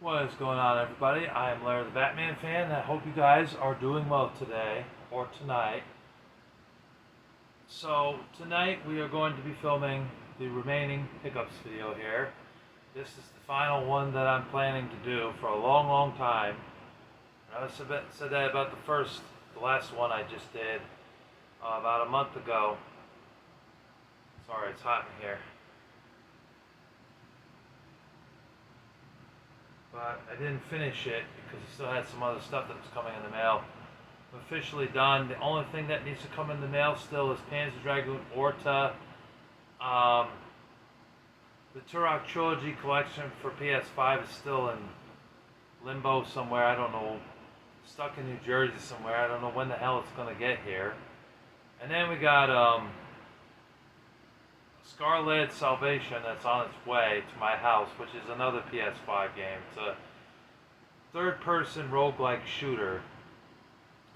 What is going on, everybody? I am Larry the Batman fan. I hope you guys are doing well today or tonight. So, tonight we are going to be filming the remaining pickups video here. This is the final one that I'm planning to do for a long, long time. I said that about the last one I just did about a month ago. Sorry, it's hot in here. But I didn't finish it because I still had some other stuff that was coming in the mail. I'm officially done. The only thing that needs to come in the mail still is Panzer Dragoon Orta. Um, the Turok Trilogy collection for PS5 is still in limbo somewhere. I don't know. Stuck in New Jersey somewhere. I don't know when the hell it's going to get here. And then we got Scarlet Salvation that's on its way to my house, which is another PS5 game. It's a third-person roguelike shooter.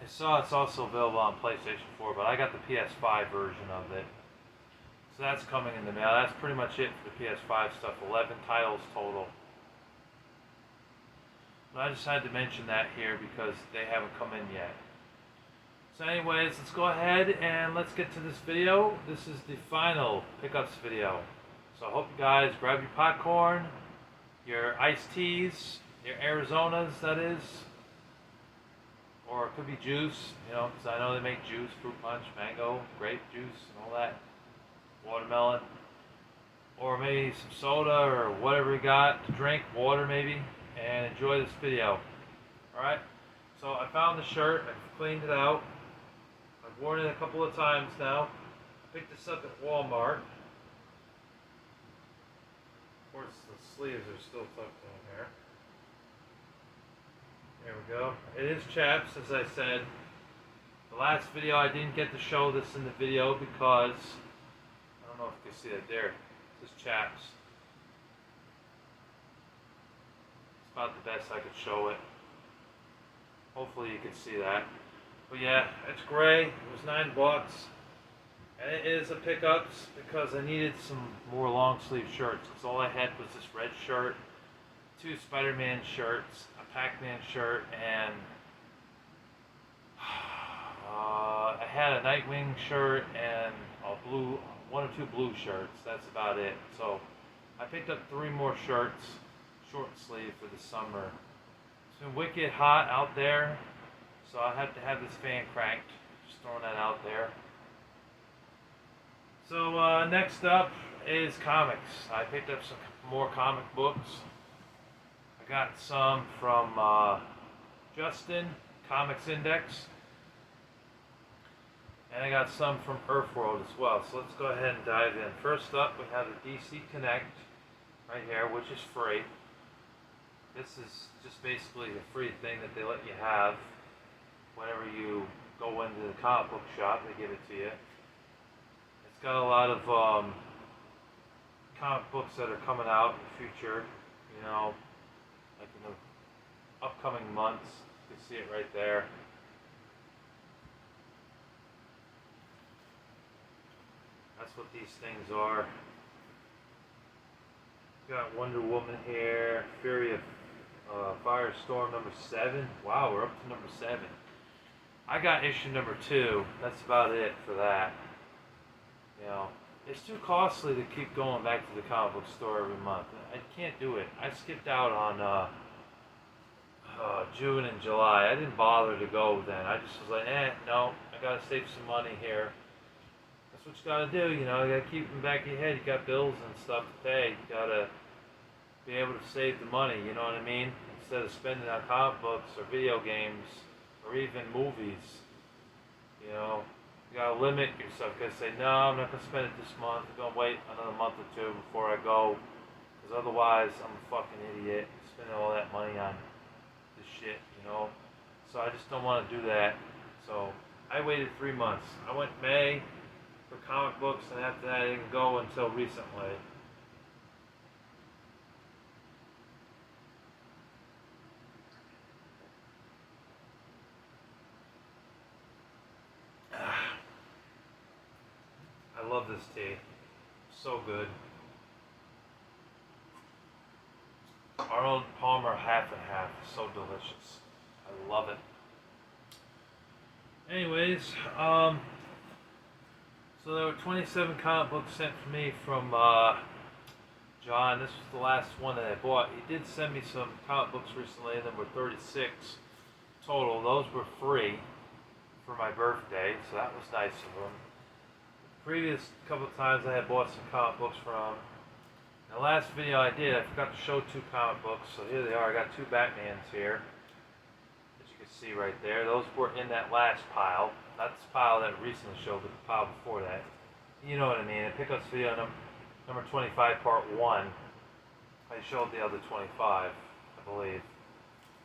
I saw it's also available on PlayStation 4, but I got the PS5 version of it. So that's coming in the mail. That's pretty much it for the PS5 stuff. 11 titles total. But I just had to mention that here because they haven't come in yet. So anyways, let's go ahead and let's get to this video. This is the final pickups video. So I hope you guys grab your popcorn, your iced teas, your Arizonas, that is. Or it could be juice, because I know they make juice, fruit punch, mango, grape juice, and all that. Watermelon. Or maybe some soda or whatever you got to drink, water maybe, and enjoy this video. Alright? So I found the shirt, I've cleaned it out. I've worn it a couple of times now. I picked this up at Walmart. Of course, the sleeves are still tucked in here. There we go. It is chaps, as I said. The last video I didn't get to show this in the video because, I don't know if you can see it there. This is chaps. It's about the best I could show it. Hopefully you can see that. But yeah, it's gray. It was $9. And it is a pickups because I needed some more long sleeve shirts. Because all I had was this red shirt, 2 Spider-Man shirts, a Pac-Man shirt, and I had a Nightwing shirt and a blue, 1 or 2 blue shirts. That's about it. So I picked up 3 more shirts, short sleeve for the summer. It's been wicked hot out there, so I have to have this fan cranked. Just throwing that out there. So next up is comics. I picked up some more comic books. I got some from Justin, Comics Index. And I got some from Earthworld as well. So let's go ahead and dive in. First up, we have the DC Connect right here, which is free. This is just basically a free thing that they let you have whenever you go into the comic book shop. They give it to you. It's got a lot of comic books that are coming out in the future, like in the upcoming months. You can see it right there. That's what these things are. Got Wonder Woman here, Fury of Firestorm number 7. Wow, we're up to number 7. I got issue number 2. That's about it for that. It's too costly to keep going back to the comic book store every month. I can't do it. I skipped out on June and July. I didn't bother to go then. I just was like, no, I gotta save some money here. That's what you gotta do, you gotta keep in the back of your head. You got bills and stuff to pay. You gotta be able to save the money, you know what I mean? Instead of spending on comic books or video games or even movies, you gotta limit yourself. You gotta say, no, I'm not gonna spend it this month. I'm gonna wait another month or 2 before I go, because otherwise I'm a fucking idiot spending all that money on this shit, So I just don't want to do that. So I waited 3 months. I went May for comic books, and after that I didn't go until recently. I love this tea. So good. Arnold Palmer half so delicious. I love it. Anyways, so there were 27 comic books sent to me from John. This was the last one that I bought. He did send me some comic books recently, and there were 36 total. Those were free for my birthday, so that was nice of him. The previous couple of times I had bought some comic books from him. The last video I did, I forgot to show two comic books, so here they are. I got two Batmans here, as you can see right there. Those were in that last pile, not this pile that I recently showed, but the pile before that. You know what I mean. In Pickups video number 25, part 1, I showed the other 25, I believe.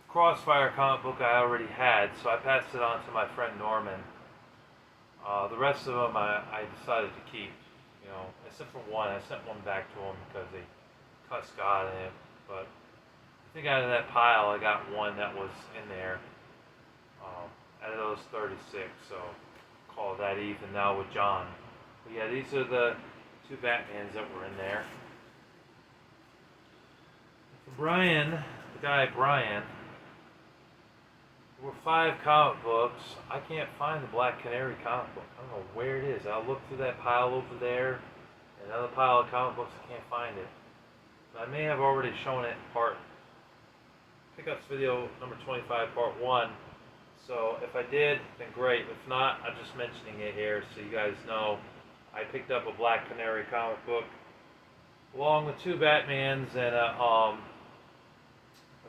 Crossfire comic book I already had, so I passed it on to my friend Norman. The rest of them I decided to keep, you know, except for one. I sent one back to him because he cussed God in it. But I think out of that pile, I got one that was in there out of those 36. So call that even now with John. But yeah, these are the two Batmans that were in there. For Brian, the guy Brian, there were 5 comic books. I can't find the Black Canary comic book. I don't know where it is. I'll look through that pile over there, and another pile of comic books. I can't find it. But I may have already shown it in Pickups video number 25, part 1. So if I did, then great. If not, I'm just mentioning it here so you guys know. I picked up a Black Canary comic book along with 2 Batmans and a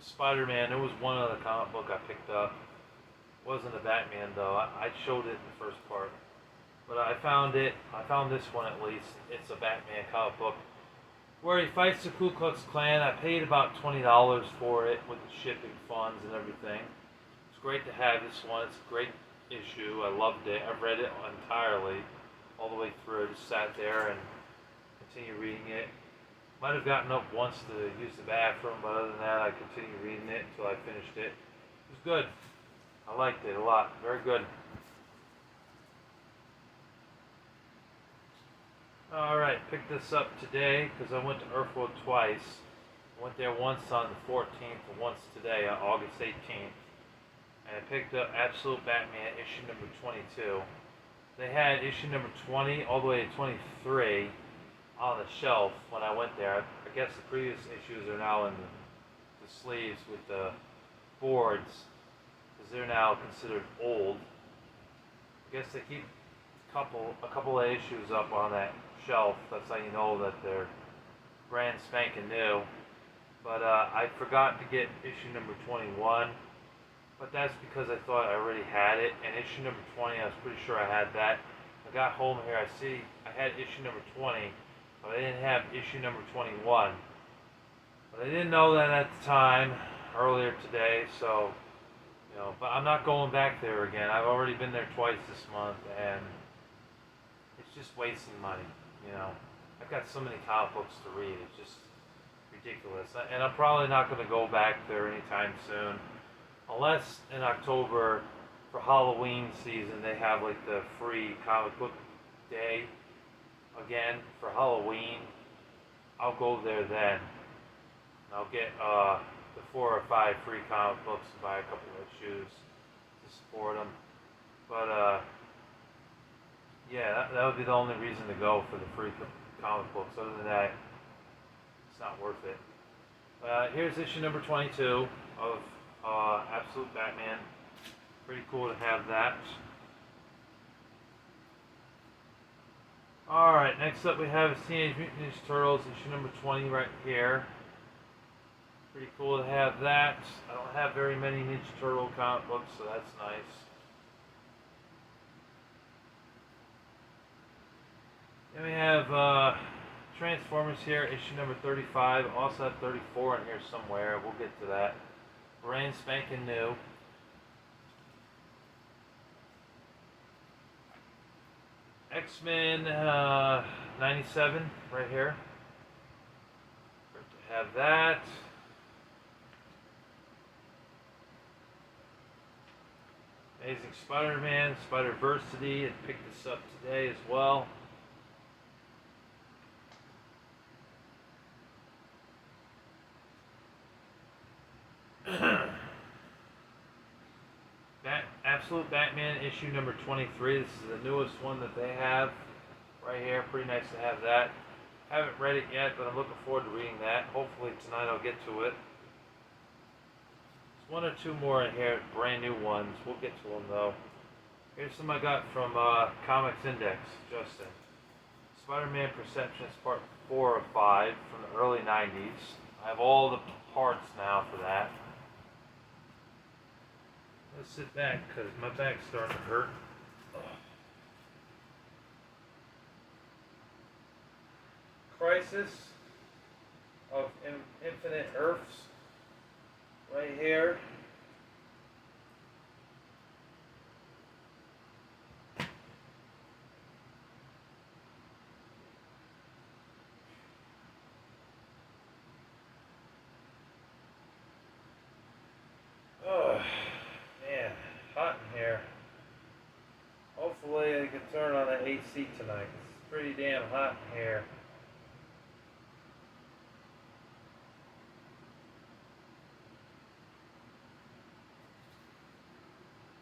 Spider-Man. There was one other comic book I picked up. It wasn't a Batman though. I showed it in the first part. But I found it. I found this one at least. It's a Batman comic book where he fights the Ku Klux Klan. I paid about $20 for it with the shipping funds and everything. It's great to have this one. It's a great issue. I loved it. I read it entirely, all the way through. I just sat there and continued reading it. Might have gotten up once to use the bathroom, but other than that, I continued reading it until I finished it. It was good. I liked it a lot. Very good. Alright, picked this up today because I went to Earthwood twice. I went there once on the 14th and once today on August 18th. And I picked up Absolute Batman issue number 22. They had issue number 20 all the way to 23 on the shelf when I went there. I guess the previous issues are now in the sleeves with the boards because they're now considered old. I guess they keep a couple of issues up on that shelf. That's how you know that they're brand spanking new. But I forgot to get issue number 21, but that's because I thought I already had it. And issue number 20, I was pretty sure I had that. I got home here, I see I had issue number 20, but I didn't have issue number 21. But I didn't know that at the time, earlier today, so, you know, but I'm not going back there again. I've already been there twice this month, and it's just wasting money, you know. I've got so many comic books to read, it's just ridiculous. And I'm probably not going to go back there anytime soon, unless in October, for Halloween season, they have like the free comic book day again for Halloween. I'll go there then. I'll get the 4 or 5 free comic books and buy a couple of issues to support them. But yeah, that would be the only reason to go for the free comic books. Other than that, it's not worth it. Here's issue number 22 of Absolute Batman. Pretty cool to have that. Alright, next up we have Teenage Mutant Ninja Turtles, issue number 20 right here. Pretty cool to have that. I don't have very many Ninja Turtle comic books, so that's nice. Then we have Transformers here, issue number 35. Also have 34 in here somewhere. We'll get to that. Brand spanking new. X-Men 97 right here. Great to have that. Amazing Spider-Man, Spider-Versity. I picked this up today as well. Absolute Batman issue number 23. This is the newest one that they have right here. Pretty nice to have that. Haven't read it yet, but I'm looking forward to reading that. Hopefully tonight I'll get to it. There's one or two more in here, brand new ones. We'll get to them though. Here's some I got from Comics Index, Justin. Spider-Man Perceptions Part 4 of 5 from the early 90s. I have all the parts now for that. Let's sit back because my back's starting to hurt. Crisis of Infinite Earths right here. Oh, man, hot in here. Hopefully I can turn on the AC tonight. It's pretty damn hot in here.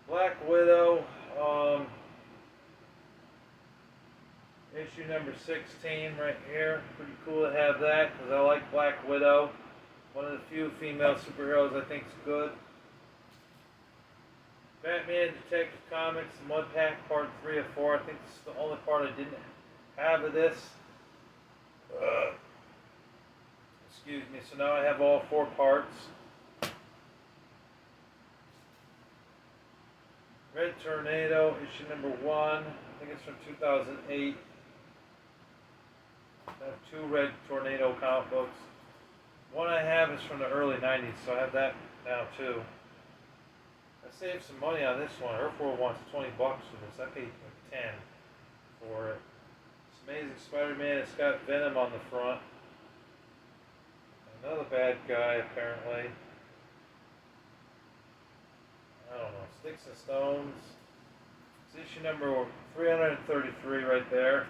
Black Widow, issue number 16 right here. Pretty cool to have that because I like Black Widow. One of the few female superheroes I think is good. Batman Detective Comics, Mud Pack, Part 3 of 4. I think this is the only part I didn't have of this. Excuse me. So now I have all 4 parts. Red Tornado, issue number 1. I think it's from 2008. I have 2 Red Tornado comic books. One I have is from the early 90s, so I have that now too. I saved some money on this one. Earthworld wants $20 for this. I paid like 10 for it. It's Amazing Spider-Man. It's got Venom on the front. Another bad guy, apparently. I don't know. Sticks and Stones. It's issue number 333 right there.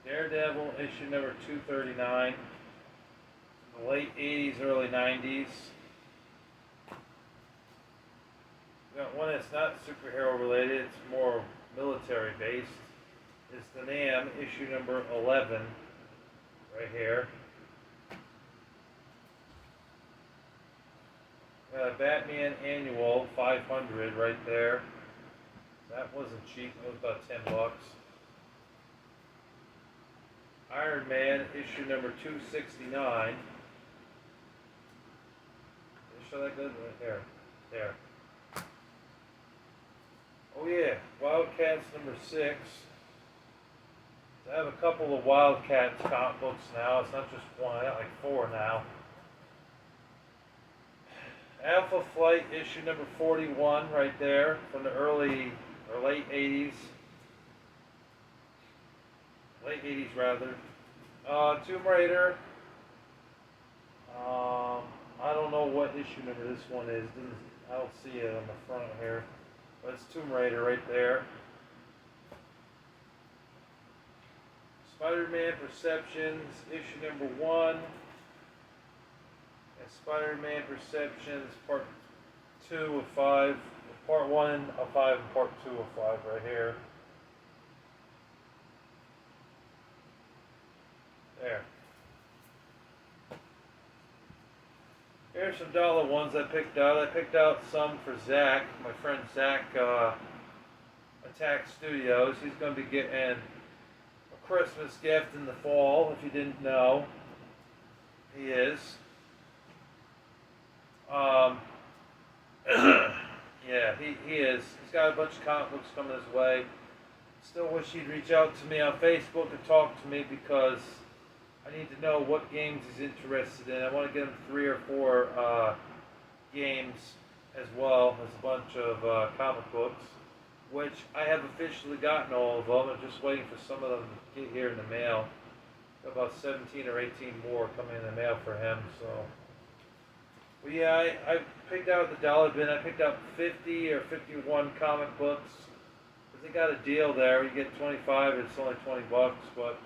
Daredevil, issue number 239. In the late 80s, early 90s. We got one that's not superhero related, it's more military based. It's the NAM, issue number 11, right here. Batman Annual 500 right there. That wasn't cheap, it was about $10. Iron Man, issue number 269. Show that good right there. There. Oh yeah, Wildcats number 6. I have a couple of Wildcats comic books now. It's not just one, I got like 4 now. Alpha Flight, issue number 41 right there from the early or late 80s. Late 80s rather. Tomb Raider. I don't know what issue number this one is. I don't see it on the front here. But it's Tomb Raider right there. Spider-Man Perceptions, issue number 1. And Spider-Man Perceptions, part 2 of 5. Part 1 of 5 and part 2 of 5 right here. There. Here's some dollar ones I picked out. I picked out some for Zach, my friend Zach, Attack Studios. He's going to be getting a Christmas gift in the fall, if you didn't know. He is. Yeah, he is. He's got a bunch of comic books coming his way. Still wish he'd reach out to me on Facebook and talk to me because I need to know what games he's interested in. I want to get him 3 or 4 games as well as a bunch of comic books, which I have officially gotten all of them. I'm just waiting for some of them to get here in the mail. Got about 17 or 18 more coming in the mail for him. So, well, yeah, I picked out the dollar bin. I picked out 50 or 51 comic books. They got a deal there. You get 25, it's only $20, but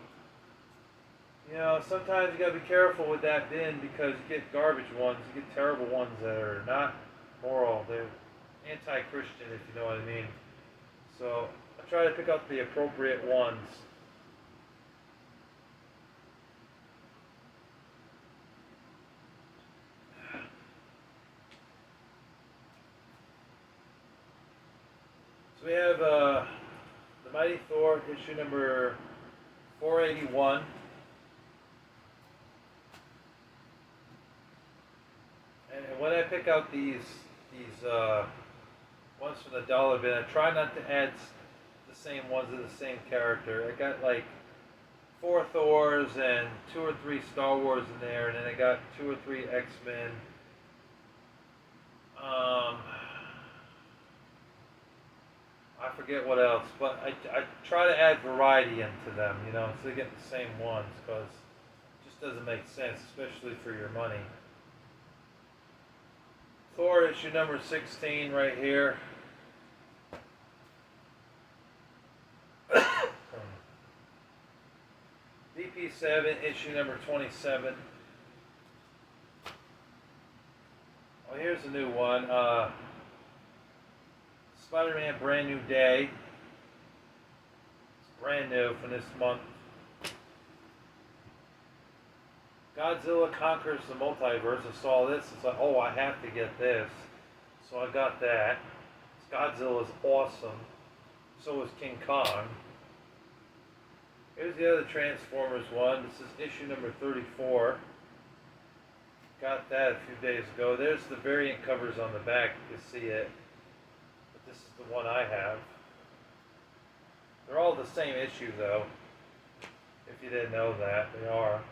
you know, sometimes you gotta be careful with that bin because you get garbage ones, you get terrible ones that are not moral. They're anti-Christian, if you know what I mean. So I try to pick up the appropriate ones. So we have the Mighty Thor, issue number 481. And when I pick out these ones from the dollar bin, I try not to add the same ones of the same character. I got like 4 Thors and 2 or 3 Star Wars in there, and then I got 2 or 3 X-Men. I forget what else, but I try to add variety into them, you know, so they get the same ones, because it just doesn't make sense, especially for your money. Thor issue number 16 right here. VP7 issue number 27. Oh, here's a new one. Spider-Man Brand New Day. It's brand new for this month. Godzilla Conquers the Multiverse. I saw this. It's like, oh, I have to get this. So I got that. Godzilla's awesome. So is King Kong. Here's the other Transformers one. This is issue number 34. Got that a few days ago. There's the variant covers on the back. You can see it. But this is the one I have. They're all the same issue, though. If you didn't know that, they are.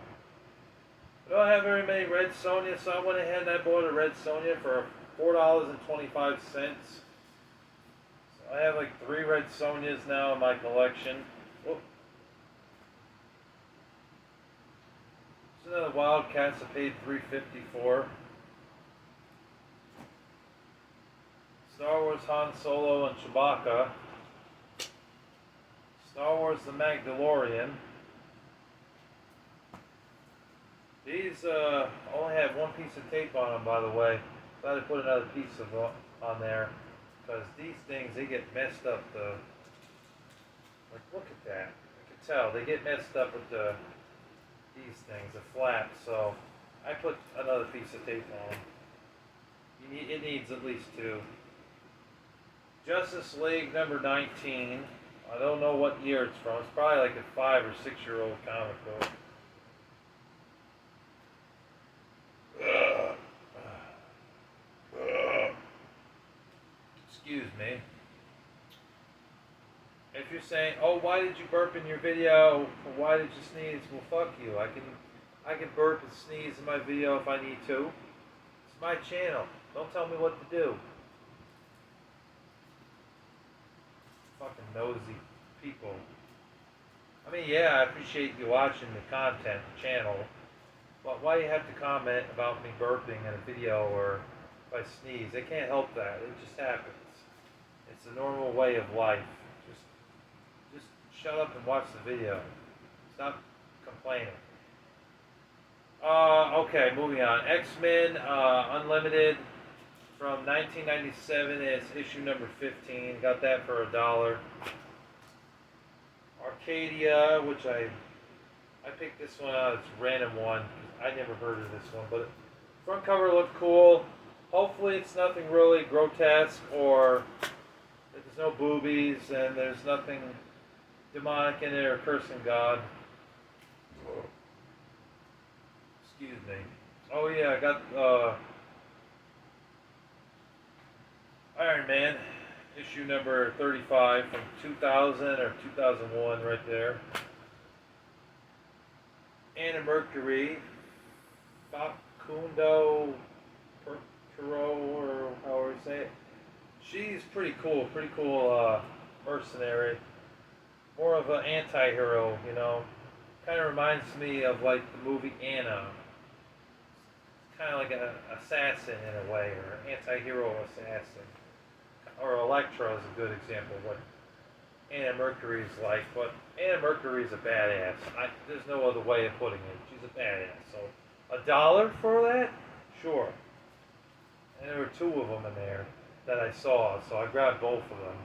I don't have very many Red Sonja, so I went ahead and I bought a Red Sonja for $4.25. So I have like 3 Red Sonjas now in my collection. Whoop. There's another Wildcats I paid $3.54. Star Wars Han Solo and Chewbacca. Star Wars The Mandalorian. These only have 1 piece of tape on them, by the way. Glad to put another piece of on there, because these things, they get messed up. Like, look at that. I can tell they get messed up with these things, the flaps. So I put another piece of tape on. It needs at least 2. Justice League number 19. I don't know what year it's from. It's probably like a 5 or 6-year-old comic book. Excuse me. If you're saying, "Oh, why did you burp in your video? Or why did you sneeze?" Well, fuck you. I can burp and sneeze in my video if I need to. It's my channel. Don't tell me what to do. Fucking nosy people. I mean, yeah, I appreciate you watching the content, the channel. But why do you have to comment about me burping in a video or if I sneeze? I can't help that. It just happens. It's a normal way of life. Just shut up and watch the video. Stop complaining. Okay, moving on. X-Men Unlimited from 1997. It's issue number 15. Got that for $1. Arcadia, which I picked this one out. It's a random one. I never heard of this one, but front cover looked cool. Hopefully it's nothing really grotesque, or there's no boobies and there's nothing demonic in it or cursing God. Excuse me. Oh yeah, I got Iron Man issue number 35 from 2000 or 2001 right there. Anna Mercury, Facundo Perro, or however you say it. She's pretty cool mercenary. More of an anti-hero, you know. Kind of reminds me of like the movie Anna. Kind of like an assassin in a way, or an anti-hero assassin. Or Elektra is a good example of what Anna Mercury is like, but Anna Mercury is a badass. There's no other way of putting it. She's a badass. So $1 for that? Sure. and there were two of them in there that I saw, so I grabbed both of them.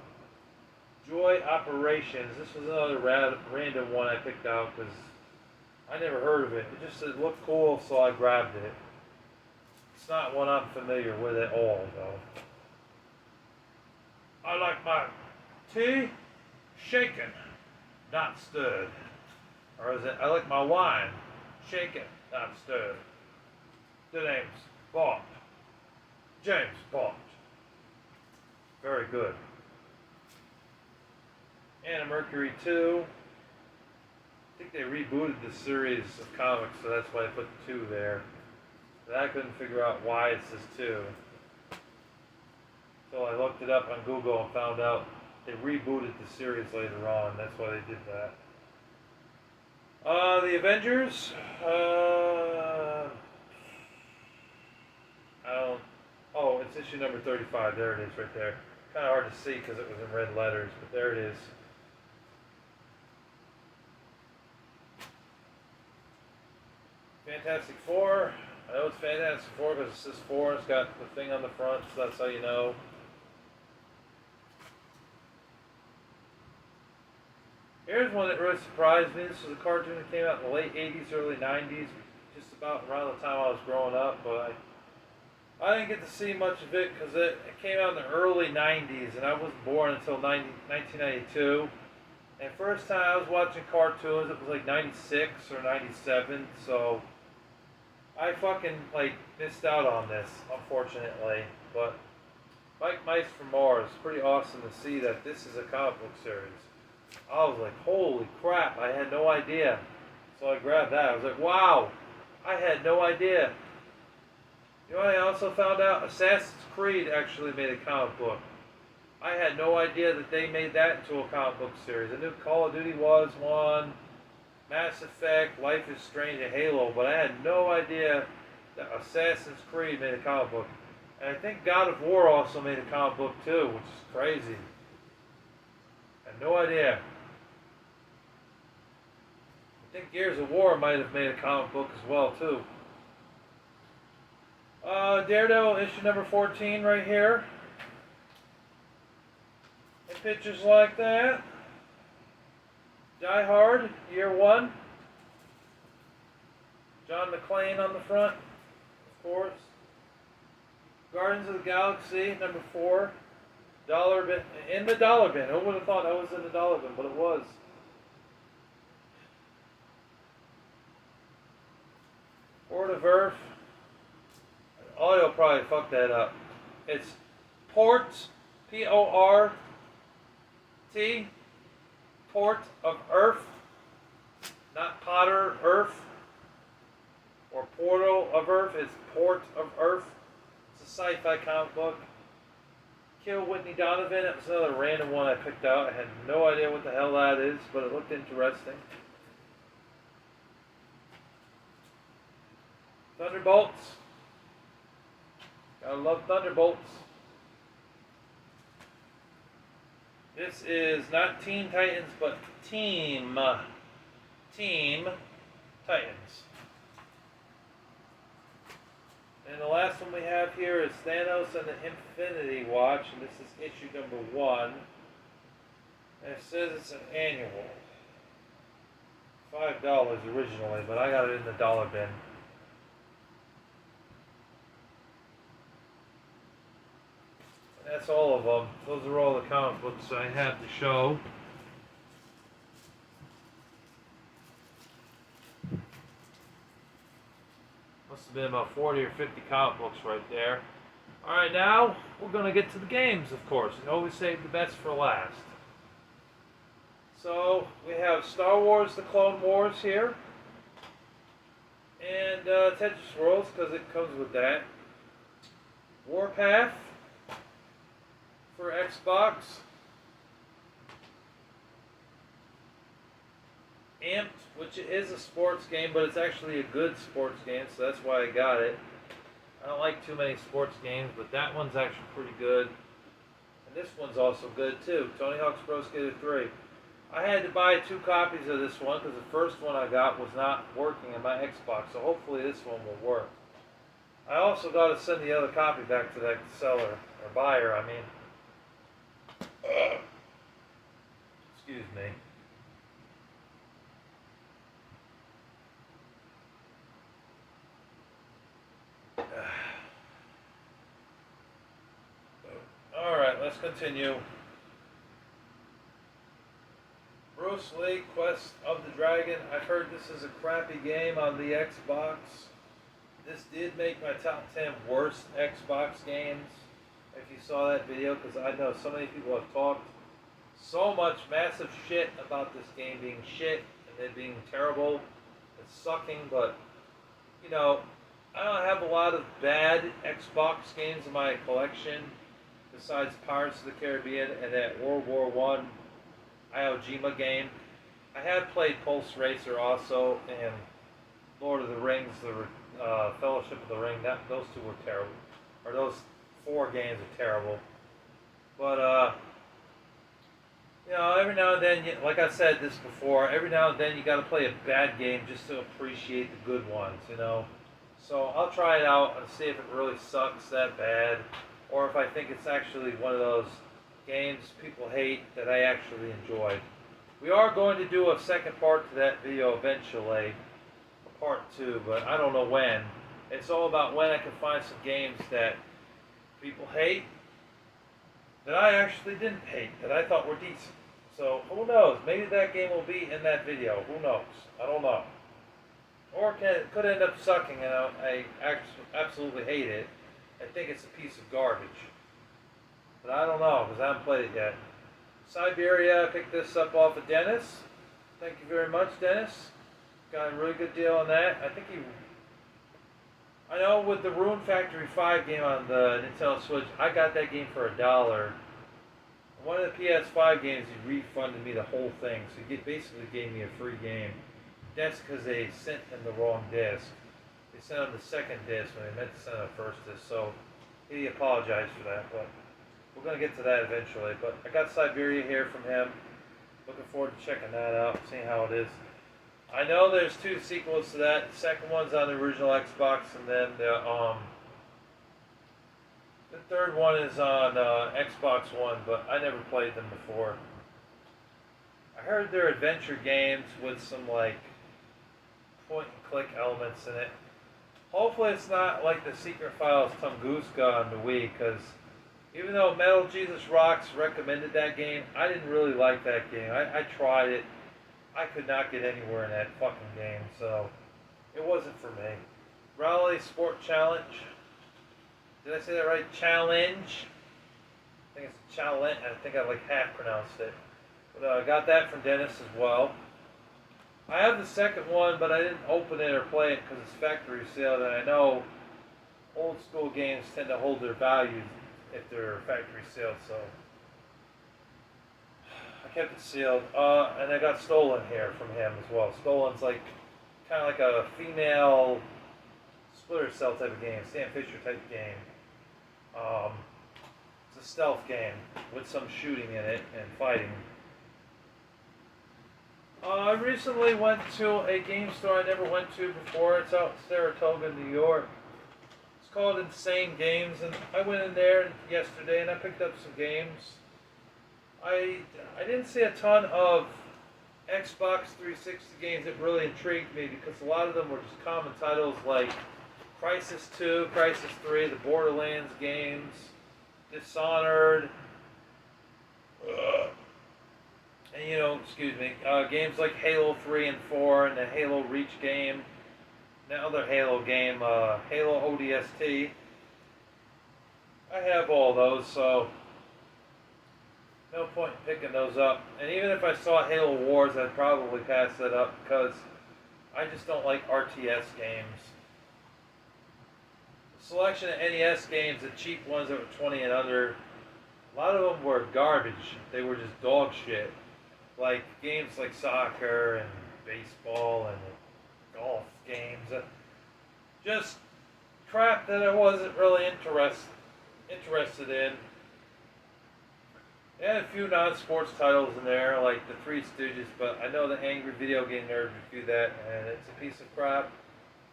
Joy Operations. This was another random one I picked out because I never heard of it. It looked cool, so I grabbed it. It's not one I'm familiar with at all, though. I like my tea shaken, not stirred. Or is it, I like my wine shaken, not stirred. The name's Bond. James Bond. Very good. Anna Mercury 2. I think they rebooted the series of comics, so that's why I put 2 there. But I couldn't figure out why it says 2. So I looked it up on Google and found out they rebooted the series later on. That's why they did that. The Avengers. Oh, it's issue number 35. There it is right there. Kind of hard to see because it was in red letters, but there it is. Fantastic Four. I know it's Fantastic Four because it says 4. It's got the thing on the front, so that's how you know. Here's one that really surprised me. This was a cartoon that came out in the late 80s, early 90s, just about around the time I was growing up, but I didn't get to see much of it because it came out in the early 90s, and I wasn't born until 1992. And first time I was watching cartoons, it was like 96 or 97, so I fucking missed out on this, unfortunately. But Mike Mice from Mars, pretty awesome to see that this is a comic book series. I was like, holy crap, I had no idea. So I grabbed that. I was like, wow, I had no idea. You know what I also found out? Assassin's Creed actually made a comic book. I had no idea that they made that into a comic book series. I knew Call of Duty was one, Mass Effect, Life is Strange, and Halo, but I had no idea that Assassin's Creed made a comic book. And I think God of War also made a comic book too, which is crazy. I had no idea. I think Gears of War might have made a comic book as well too. Daredevil issue number 14 right here. And pictures like that. Die Hard, year 1. John McClane on the front, of course. Guardians of the Galaxy, number 4. Dollar bin, in the dollar bin. Who would have thought that was in the dollar bin, but it was. Port of Earth. Audio probably fucked that up. It's Port, P-O-R-T, Port of Earth, not Potter Earth, or Portal of Earth. It's Port of Earth. It's a sci-fi comic book. Kill Whitney Donovan. That was another random one I picked out. I had no idea what the hell that is, but it looked interesting. Thunderbolts. Gotta love Thunderbolts. This is not Teen Titans, but Team Titans. And the last one we have here is Thanos and the Infinity Watch, and this is issue number 1. And it says it's an annual. $5 originally, but I got it in the dollar bin. That's all of them. Those are all the comic books I have to show. Must have been about 40 or 50 comic books right there. Alright, now we're going to get to the games, of course. We always save the best for last. So, we have Star Wars The Clone Wars here. And Tetris Worlds, because it comes with that. Warpath for Xbox. Amped, which is a sports game, but it's actually a good sports game, so that's why I got it. I don't like too many sports games, but that one's actually pretty good. And this one's also good too. Tony Hawk's Pro Skater 3. I had to buy 2 copies of this one because the first one I got was not working on my Xbox, so hopefully this one will work. I also got to send the other copy back to that seller or buyer. I mean, excuse me. All right, let's continue. Bruce Lee, Quest of the Dragon. I've heard this is a crappy game on the Xbox. This did make my top 10 worst Xbox games. If you saw that video, because I know so many people have talked so much massive shit about this game being shit and it being terrible. It's sucking, but you know, I don't have a lot of bad Xbox games in my collection besides Pirates of the Caribbean and that World War One Iwo Jima game. I have played Pulse Racer also and Lord of the Rings, the Fellowship of the Ring. Those two were terrible, or those 4 games are terrible. But you know, every now and then, like I said this before, every now and then you got to play a bad game just to appreciate the good ones, you know. So I'll try it out and see if it really sucks that bad, or if I think it's actually one of those games people hate that I actually enjoyed. We are going to do a second part to that video eventually, a part 2, but I don't know when. It's all about when I can find some games that people hate that I actually didn't hate, that I thought were decent. So who knows? Maybe that game will be in that video. Who knows? I don't know. Or it could end up sucking and I absolutely hate it. I think it's a piece of garbage. But I don't know because I haven't played it yet. Siberia, I picked this up off of Dennis. Thank you very much, Dennis. Got a really good deal on that. I know with the Rune Factory 5 game on the Nintendo Switch, I got that game for $1. One of the PS5 games, he refunded me the whole thing, so he basically gave me a free game. That's because they sent him the wrong disc. They sent him the second disc when they meant to send him the first disc, so he apologized for that, but we're going to get to that eventually. But I got Siberia here from him. Looking forward to checking that out, seeing how it is. I know there's 2 sequels to that. The second one's on the original Xbox, and then the third one is on Xbox One, but I never played them before. I heard they're adventure games with some like point-and-click elements in it. Hopefully it's not like the Secret Files Tunguska on the Wii, because even though Metal Jesus Rocks recommended that game, I didn't really like that game. I tried it. I could not get anywhere in that fucking game, so it wasn't for me. Raleigh Sport Challenge. Did I say that right? Challenge. I think it's challenge. I think I like half pronounced it. But I got that from Dennis as well. I have the second one, but I didn't open it or play it because it's factory sealed, and I know old school games tend to hold their value if they're factory sealed, so I kept it sealed. And I got Stolen here from him as well. Stolen's like kind of like a female Splinter Cell type of game, Sam Fisher type game. It's a stealth game with some shooting in it and fighting. I recently went to a game store I never went to before. It's out in Saratoga, New York. It's called Insane Games, and I went in there yesterday and I picked up some games. I didn't see a ton of Xbox 360 games that really intrigued me because a lot of them were just common titles like Crysis 2, Crysis 3, the Borderlands games, Dishonored, and games like Halo 3 and 4 and the Halo Reach game, the other Halo game, Halo ODST. I have all those, so no point in picking those up. And even if I saw Halo Wars, I'd probably pass that up because I just don't like RTS games. The selection of NES games, the cheap ones that were 20 and under, a lot of them were garbage. They were just dog shit. Like games like soccer and baseball and golf games. Just crap that I wasn't really interested in. They had a few non-sports titles in there, like the Three Stooges, but I know the Angry Video Game Nerd reviewed that, and it's a piece of crap.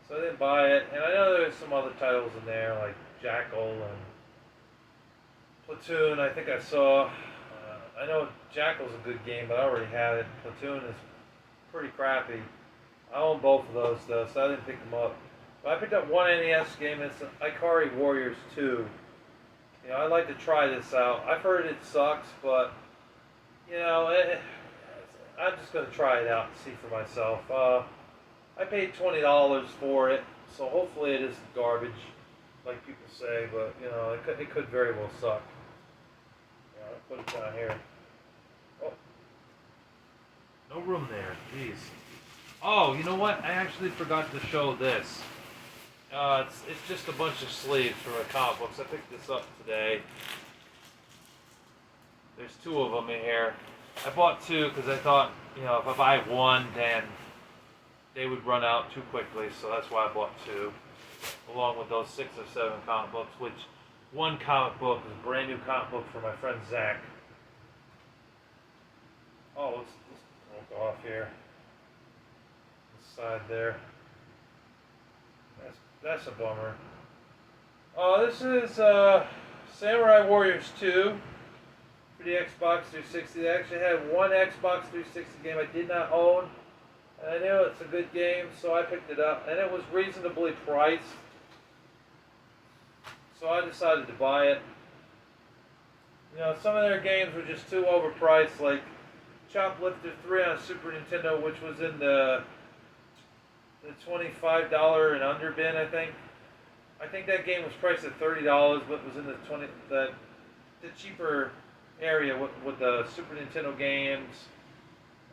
So I didn't buy it. And I know there's some other titles in there like Jackal and Platoon. I think I saw. I know Jackal's a good game, but I already had it. Platoon is pretty crappy. I own both of those though, so I didn't pick them up. But I picked up one NES game. It's Ikari Warriors 2. You know, I'd like to try this out. I've heard it sucks, but you know, I'm just gonna try it out and see for myself. I paid $20 for it, so hopefully it isn't garbage, like people say. But you know, it could very well suck. Yeah, I'll put it down here. Oh, no room there. Jeez. Oh, you know what? I actually forgot to show this. It's just a bunch of sleeves for my comic books. I picked this up today. There's two of them in here. I bought two because I thought, you know, if I buy one, then they would run out too quickly. So that's why I bought two, along with those 6 or 7 comic books. Which one comic book is a brand new comic book for my friend Zach. Oh, let's go off here. This side there. That's a bummer. Oh, this is Samurai Warriors 2 for the Xbox 360. They actually had one Xbox 360 game I did not own, and I knew it's a good game, so I picked it up, and it was reasonably priced. So I decided to buy it. You know, some of their games were just too overpriced, like Choplifter 3 on Super Nintendo, which was in the $25 and under bin, I think. I think that game was priced at $30, but was in the cheaper area with the Super Nintendo games,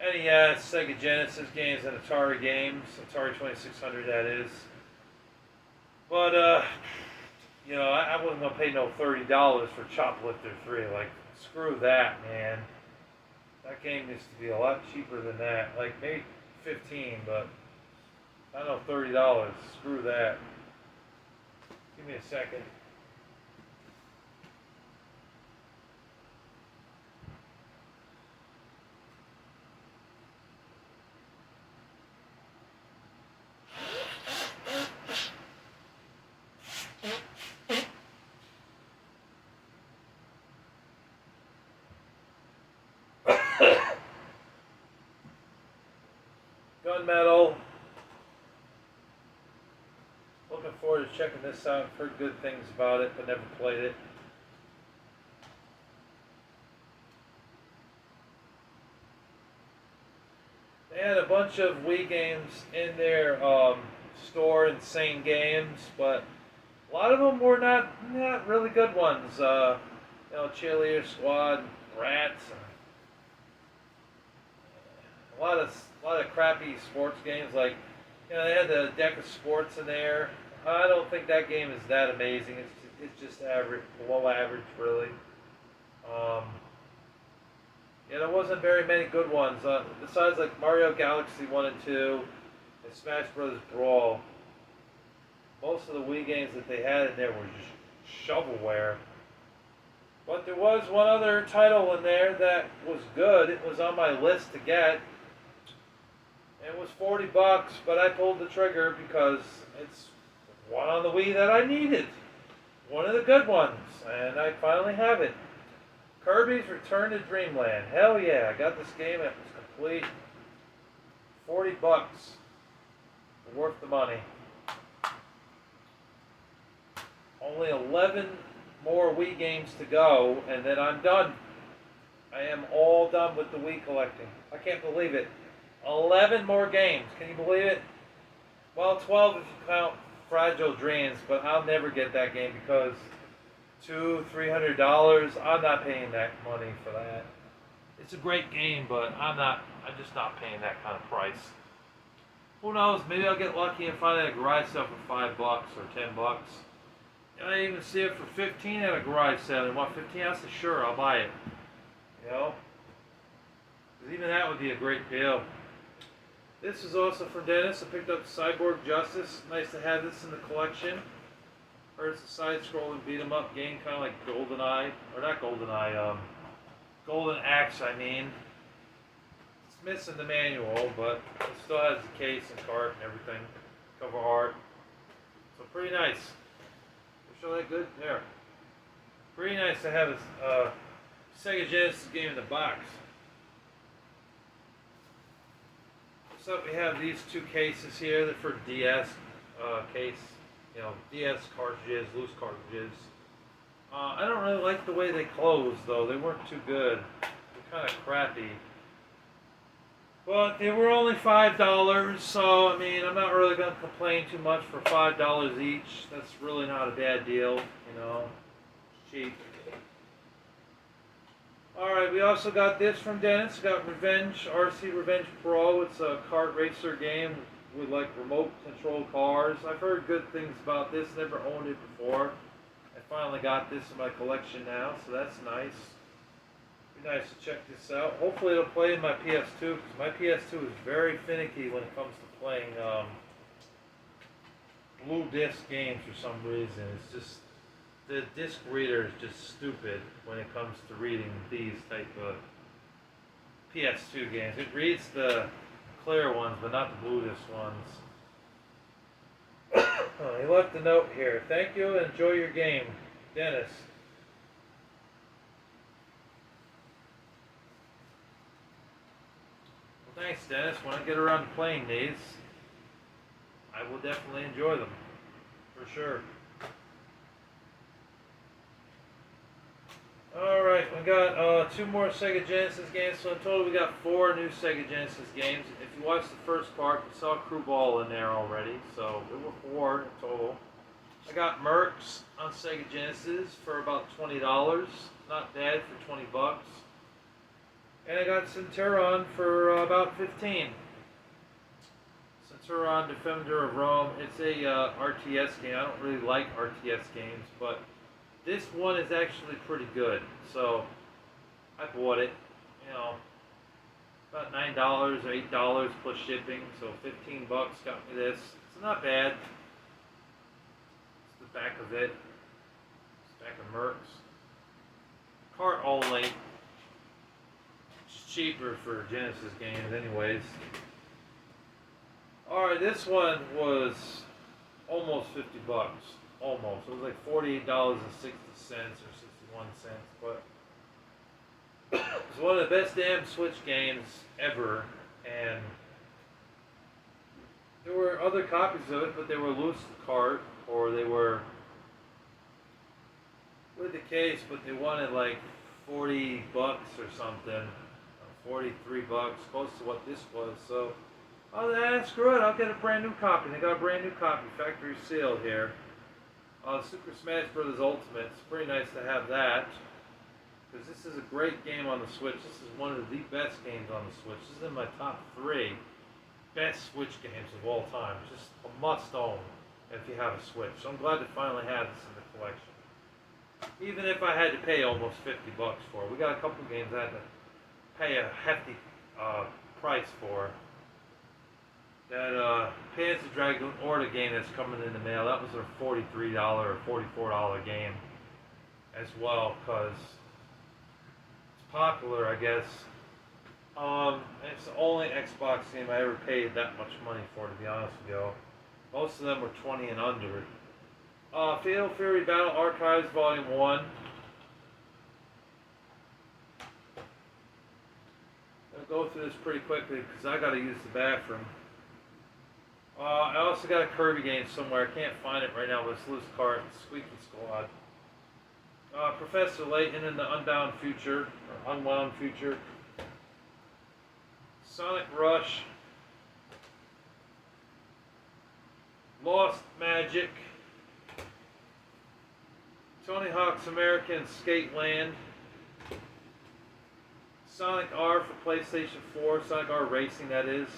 NES, Sega Genesis games, and Atari games. Atari 2600, that is. But you know, I wasn't gonna pay no $30 for Choplifter 3. Like, screw that, man. That game needs to be a lot cheaper than that. Like maybe 15, but I know $30. Screw that. Give me a second. Gunmetal. Looking forward to checking this out. I've heard good things about it, but never played it. They had a bunch of Wii games in their store, Insane Games, but a lot of them were not really good ones. You know, Cheerleader Squad, Rats, and a lot of crappy sports games. Like, you know, they had the deck of sports in there. I don't think that game is that amazing. It's just average, below average, really. Um, yeah, there wasn't very many good ones. Besides like Mario Galaxy 1 and 2 and Smash Bros. Brawl. Most of the Wii games that they had in there were just shovelware. But there was one other title in there that was good. It was on my list to get. It was $40, but I pulled the trigger because it's one on the Wii that I needed. One of the good ones, and I finally have it. Kirby's Return to Dreamland. Hell yeah, I got this game. It was complete. $40. Worth the money. Only 11 more Wii games to go, and then I'm done. I am all done with the Wii collecting. I can't believe it. 11 more games. Can you believe it? Well, 12 if you count Fragile Dreams, but I'll never get that game because $200-300. I'm not paying that money for that. It's a great game, but I'm just not paying that kind of price. Who knows? Maybe I'll get lucky and find it at a garage sale for $5 or $10. I even see it for 15 at a garage sale. You want 15 ounces? Sure, I'll buy it. You know? Because even that would be a great deal. This is also from Dennis. I picked up Cyborg Justice. Nice to have this in the collection. Or it's a side-scrolling beat-em-up game, kind of like GoldenEye. Or not GoldenEye, Golden Axe, I mean. It's missing the manual, but it still has the case and cart and everything. cover art. So pretty nice. Show that good there. Pretty nice to have a Sega Genesis game in the box. So we have these two cases here. They're for DS case. You know, DS cartridges, loose cartridges. I don't really like the way they closed though. They weren't too good. They're kind of crappy. But they were only $5, so I mean, I'm not really going to complain too much for $5 each. That's really not a bad deal, you know. It's cheap. Alright, we also got this from Dennis. We got Revenge, RC Revenge Pro. It's a kart racer game with like remote control cars. I've heard good things about this. Never owned it before. I finally got this in my collection now, so that's nice. Be nice to check this out. Hopefully it'll play in my PS2, because my PS2 is very finicky when it comes to playing blue disc games for some reason. It's just, the disc reader is just stupid when it comes to reading these type of PS2 games. It reads the clear ones, but not the blue disc ones. He left a note here. Thank you and enjoy your game, Dennis. Well, thanks, Dennis. When I get around to playing these, I will definitely enjoy them, for sure. Alright, we got two more Sega Genesis games, so in total we got 4 new Sega Genesis games. If you watched the first part, we saw Crew Ball in there already, so there were 4 in total. I got Mercs on Sega Genesis for about $20, not bad for 20 bucks. And I got Centurion for about 15. Centurion Defender of Rome. It's a RTS game. I don't really like RTS games, but this one is actually pretty good, so I bought it. You know, about $9 or $8 plus shipping, so 15 bucks got me this. It's not bad. It's the back of it. It's the back of Mercs. Cart only. It's cheaper for Genesis games, anyways. Alright, this one was almost 50 bucks. Almost. It was like $48.60 or 61 cents, but it's one of the best damn Switch games ever, and there were other copies of it, but they were loose cart, or they were with the case, but they wanted like 40 bucks or something, 43 bucks, close to what this was, so screw it, I'll get a brand new copy. They got a brand new copy, factory sealed here. Super Smash Bros. Ultimate. It's pretty nice to have that, because this is a great game on the Switch. This is one of the best games on the Switch. This is in my top 3 best Switch games of all time. It's just a must-own if you have a Switch. So I'm glad to finally have this in the collection. Even if I had to pay almost 50 bucks for it. We got a couple games I had to pay a hefty price for. That Panzer Dragoon Orta game that's coming in the mail, that was a $43 or $44 game as well, because it's popular, I guess. It's the only Xbox game I ever paid that much money for, to be honest with you. Most of them were 20 and under. Fatal Fury Battle Archives Volume 1. I'll go through this pretty quickly because I gotta use the bathroom. I also got a Kirby game somewhere. I can't find it right now, but it's loose cart. Squeaky Squad. Professor Layton in the Unbound Future, or Unwound Future. Sonic Rush. Lost Magic. Tony Hawk's American Skate Land. Sonic R for PlayStation 4. Sonic R Racing, that is.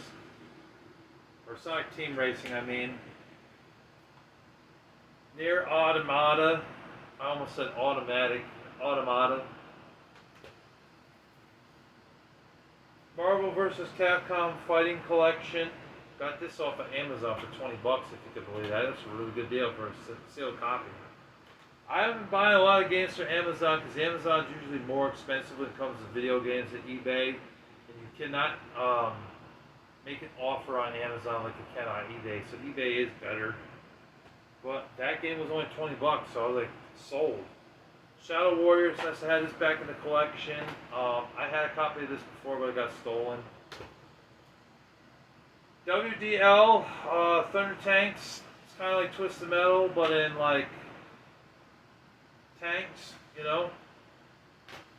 Or Sonic Team Racing, I mean. Near Automata. I almost said automatic. Automata. Marvel vs. Capcom Fighting Collection. Got this off of Amazon for 20 bucks, if you could believe that. That's a really good deal for a sealed copy. I haven't buying a lot of games from Amazon because Amazon's usually more expensive when it comes to video games than eBay. And you cannot make an offer on Amazon like you can on eBay. So eBay is better. But that game was only 20 bucks, so I was like, sold. Shadow Warriors, I had this back in the collection. I had a copy of this before, but it got stolen. WDL, Thunder Tanks. It's kind of like Twisted Metal, but in like tanks, you know.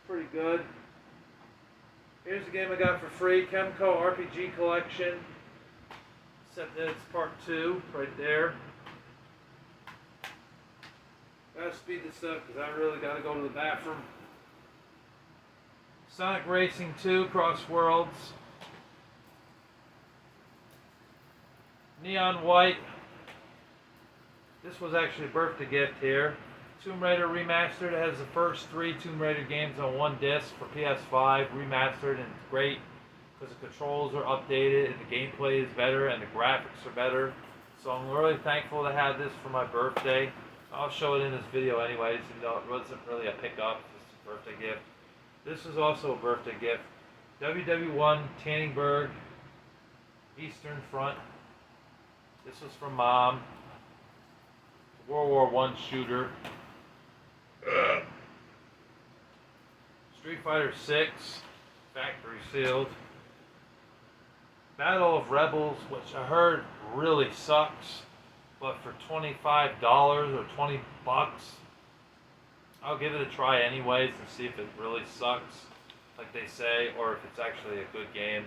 Pretty good. Here's a game I got for free, Chemco RPG Collection. Except that it's part 2, right there. Gotta speed this up because I really gotta go to the bathroom. Sonic Racing 2, Cross Worlds. Neon White. This was actually a birthday gift here. Tomb Raider Remastered. It has the first 3 Tomb Raider games on one disc for PS5, remastered, and it's great because the controls are updated and the gameplay is better and the graphics are better. So I'm really thankful to have this for my birthday. I'll show it in this video anyways, even though it wasn't really a pickup, it's just a birthday gift. This is also a birthday gift. WW1 Tannenberg Eastern Front. This was from Mom. World War I shooter. Street Fighter 6, factory sealed. Battle of Rebels, which I heard really sucks, but for $25 or 20 bucks, I'll give it a try anyways and see if it really sucks, like they say, or if it's actually a good game.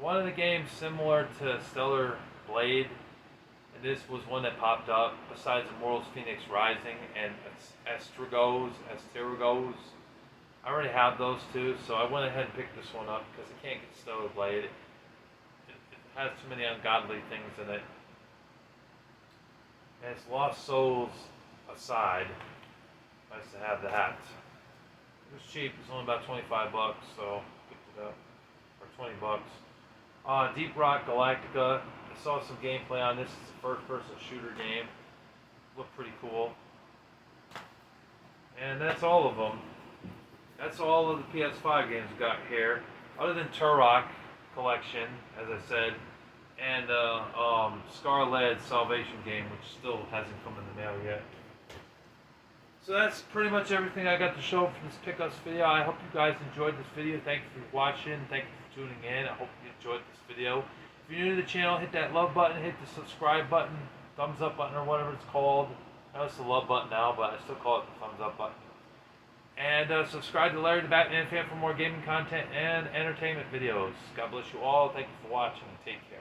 One of the games similar to Stellar Blade, and this was one that popped up, besides Immortals Phoenix Rising and Astragos. I already have those two, so I went ahead and picked this one up because I can't get Stellar Blade. It has too many ungodly things in it. And it's Lost Souls aside. Nice to have that. It was cheap. It was only about 25 bucks, so picked it up. Or 20 bucks. Deep Rock Galactica. I saw some gameplay on this. It's a first-person shooter game. Looked pretty cool. And that's all of them. That's all of the PS5 games we got here. Other than Turok Collection, as I said, and Scarlet Salvation game, which still hasn't come in the mail yet. So that's pretty much everything I got to show for this pickups video. I hope you guys enjoyed this video. Thank you for watching. Thank you for tuning in. I hope you enjoyed this video. If you're new to the channel, hit that love button, hit the subscribe button, thumbs up button, or whatever it's called. I know it's the love button now, but I still call it the thumbs up button. And subscribe to Larry the Batman Fan for more gaming content and entertainment videos. God bless you all. Thank you for watching and take care.